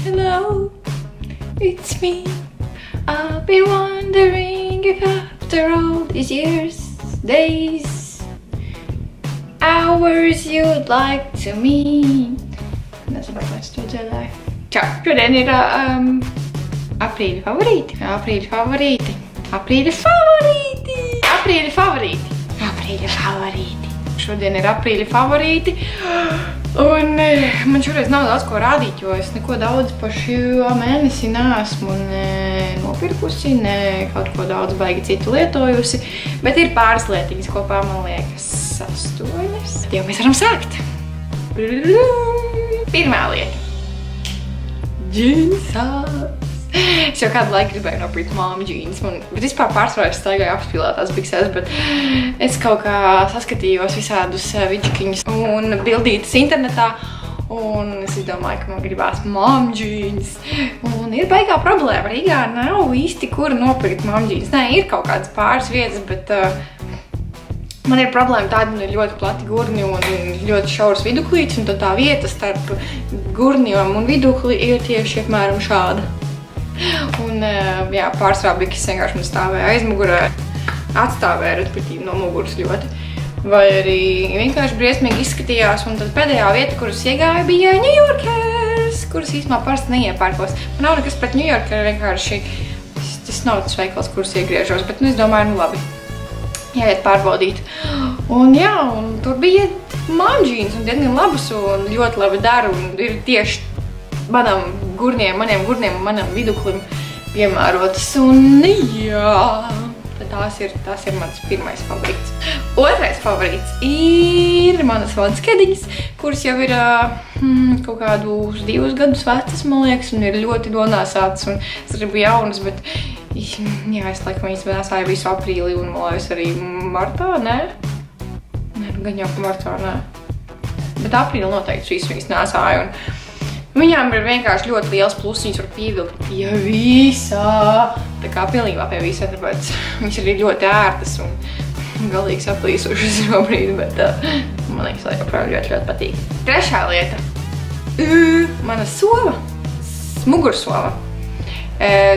hello, it's me. I've been wondering if after all these years, days, hours you'd like to meet. Nezinu, vai es to dziedāju. Čau! Šodien ir aprīļa favorīti. Aprīļa favorīti. Aprīļa favorīti. Aprīļa favorīti. Aprīļa favorīti. Šodien ir aprīļa favorīti. Un man šoreiz nav daudz ko rādīt, jo es neko daudz par šo mēnesi neesmu nopirkusi, ne kaut ko daudz baigi citu lietojusi, bet ir pāris lietiņas kopā, man liekas, 8. Jau mēs varam sākt. Pirmā lieta. Džinsās. Es jau kādu laiku gribēju nopirkt māmu džīns, bet vispār pārsvarā es staigāju apspīlētās biksēs, bet es kaut kā saskatījos visādus vidžikiņus un bildītas internetā, un es domāju, ka man gribās māmu džīns. Un ir baigā problēma, Rīgā nav īsti kur nopirkt māmu džīns. Nē, ir kaut kādas pāris vietas, bet man ir problēma tāda, man ir ļoti plati gurni un ļoti šaurs viduklīts, un tad tā vieta starp gurniem un vidukli ir tieši apmēram šāda. Un, jā, pārsvarā biks vienkārši man stāvēja aizmugurē, atstāvēja respektīvi no muguras ļoti. Vai arī vienkārši briesmīgi izskatījās, un tad pēdējā vieta, kuras iegāja, bija New Yorkers, kuras īstenībā parasti neiepērkos. Man nav nekas pret New Yorker, vienkārši tas nav tas veikals, kuras iegriežos, bet es domāju, nu labi, jāiet pārbaudīt. Un jā, un tur bija māmu džīns un diezgan labas un ļoti labi dara un ir tieši maniem gurniem un manam viduklim piemērotas. Un jā, tās ir mans pirmais favorīts. Otrais favorīts ir manas vanskediņas, kuras jau ir kaut kādus 2 gadus vecas, man liekas, un ir ļoti donāsātas un es gribu jaunas, bet jā, es laikam viņas nesāju visu aprīli un malājus arī martā, nē? Nē, gan jau martā, nē. Bet aprīli noteikti šīs viņas nesāju un viņām ir vienkārši ļoti liels pluss, viņas var pievilkt pie visā. Tā kā pilnībā pie visā, tāpēc viņas ir ļoti ērtas un galīgi saplīsušas šobrīd, bet man liekas, lai joprojām ļoti patīk. Trešā lieta. Mana sova. Mugursova.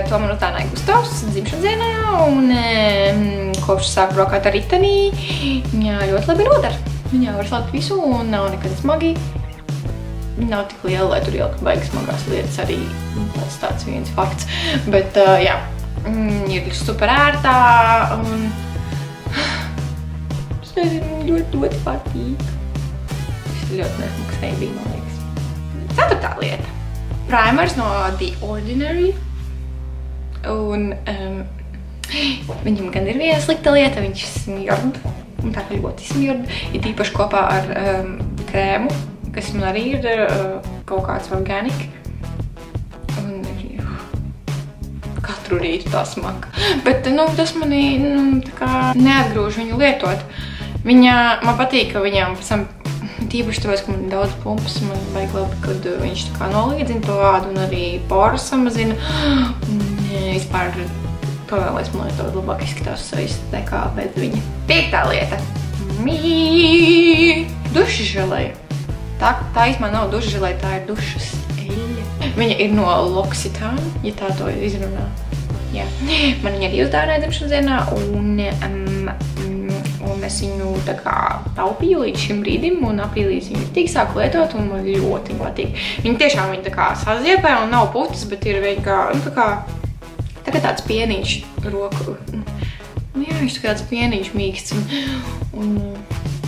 To man utānāja Gustavs dzimšanas dienā un kopš sāku braukāt ar ritenī. Viņa ļoti labi nodara. Viņā var slēgt visu un nav nekad smagi. Nav tik liela, lai tur ielikt baigi smagās lietas, arī tāds viens fakts. Bet, jā, ir super ērtā un es nezinu, ļoti patīk. Tas ļoti nesmaksēja bija, man liekas. 4. lieta. Primers no The Ordinary. Un viņam gan ir viena slikta lieta, viņš smird. Un tā kā ļoti smird. Ir tīpaši kopā ar krēmu, kas man arī ir kaut kāds organik. Un katru rītu tā smaka. Bet, tas manī tā kā neatgrūž viņu lietot. Man patīk, ka viņam pēc tam, tīpaši tāpēc, ka man ir daudz pumpas, man vajag labi, kad viņš tā kā nolīdzina to ādu un arī poras samazina. Un vispār to vēl es, man liekas, labāk izskatās sejas nekā pēc viņa. 5. lieta. Dušas želeja. Tā īstenībā nav dušas želeja, tā ir dušas eļļa. Viņa ir no L'Occitane, ja tā to izrunā. Jā. Man viņa arī uzdāvināja dzimšanas dienā, un es viņu tā kā taupīju līdz šim brīdim, un aprīlī viņu tik sāku lietot, un man ļoti patīk. Viņa tiešām tā kā saziepē un nav putas, bet ir tāds pienīņš roku. Jā, viņš tā kā tāds pienīņš mīksts, un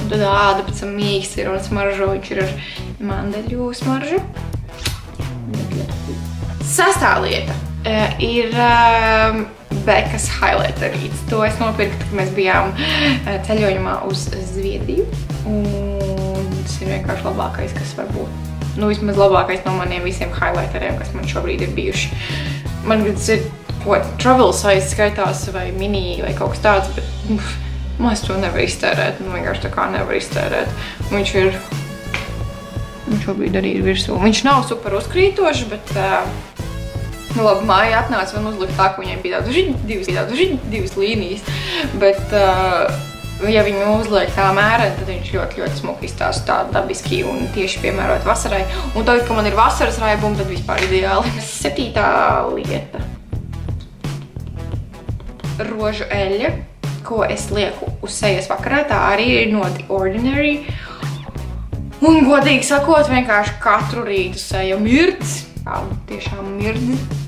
tad āda pēc tam mīksts ir un smaržo, viņš ir ar mandeļu smaržu. 6. lieta ir Bekas highlighterīts. To es nopirku, kad mēs bijām ceļojumā uz Zviedriju. Un tas ir vienkārši labākais, kas var būt. Vismaz labākais no maniem visiem highlighteriem, kas man šobrīd ir bijuši. Man tas ir travel size skaitās vai mini vai kaut kas tāds, bet es to nevaru iztērēt, vienkārši tā kā nevaru iztērēt. Viņš šobrīd arī ir virsū. Viņš nav super uzkrītošs, bet labi, māja atnāca un uzlika tā, ka viņai bija tādas divas līnijas, bet ja viņu uzliek tā mērā, tad viņš ļoti smuki izstāsta tā dabiski un tieši piemērot vasarai. Un tagad, ka man ir vasaras raibumi, tad vispār ideāli. 7. lieta. Rožu eļļa, ko es lieku uz sejas vakarā, tā arī ir no The Ordinary. Un godīgi sakot, vienkārši katru rītu seja mirdz. Tiešām mirdz.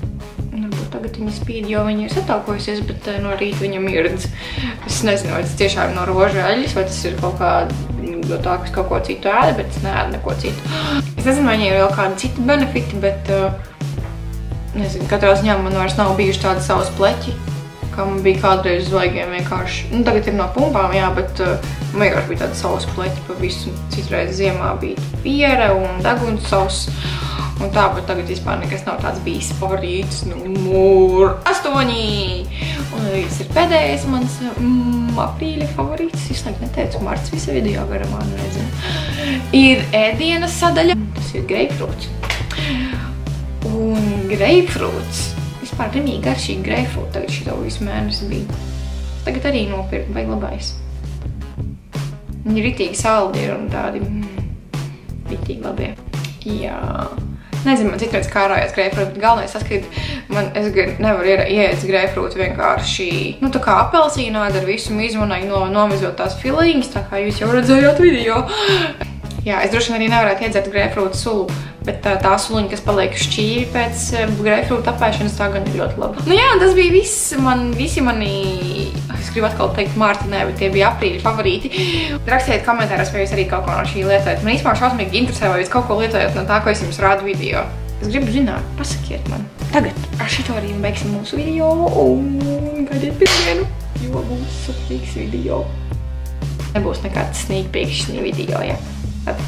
Tagad viņa spīd, jo viņa ir satalkojusies, bet no rīta viņa mirdz. Es nezinu, vai tas tiešām no rožu eļļas, vai tas ir kaut kā no tā, kas kaut ko citu ēda, bet es neēdu neko citu. Es nezinu, vai viņai ir vēl kādi citi benefiti, bet nezinu, katrā ziņā man vairs nav bijuši tādi savas pleķi, kam bija kādreiz zvaigiem vienkārši. Nu, tagad ir no pumpām, jā, bet man vienkārši bija tāda savas pleķi pa visu. Citreiz ziemā bija piere un degunsauss. Un tā, bet tagad vispār nekas nav tāds bijis favorīts numur 8. Un tas ir pēdējais mans aprīļa favorīts. Es laikam neteicu, marts visa video garumā, nezinu. Ir ēdienas sadaļa. Tas ir greipfrūts. Un greipfrūts. Vispār rimīgi garšīgi greipfrūti. Tagad šito visu mēnesi bija. Tagad arī nopirkt, vajag labais. Viņi ritīgi saldi ir un tādi ritīgi labie. Jā. Nezinu, man citreiz kārājās greipfrūti, bet galvenais tas, ka es nevaru ieēst greipfrūti vienkārši, nu tā kā apelsīnādi ar visu izmanāju nomizot tās filiņas, tā kā jūs jau redzējāt video. Jā, es droši vien arī nevarētu iedzert greipfrūti sulu, bet tā suliņa, kas paliek šķīri pēc greipfrūta apēšanas, tā gan ir ļoti laba. Nu jā, tas bija viss, visi mani, es gribu atkal teikt Mārtinē, bet tie bija aprīļa favorīti. Rakstiet komentāros, vai jūs arī kaut ko no šī lietojat. Man īstenībā šausmīgi interesē, vai jūs kaut ko lietojat no tā, ko es jums rādu video. Es gribu zināt, pasakiet man. Tagad ar šito arī beigsim mūsu video un gaidiet pirmdienu, jo būs superīgs video. Nebūs nekāds sneak peek šī video, jā. Tad.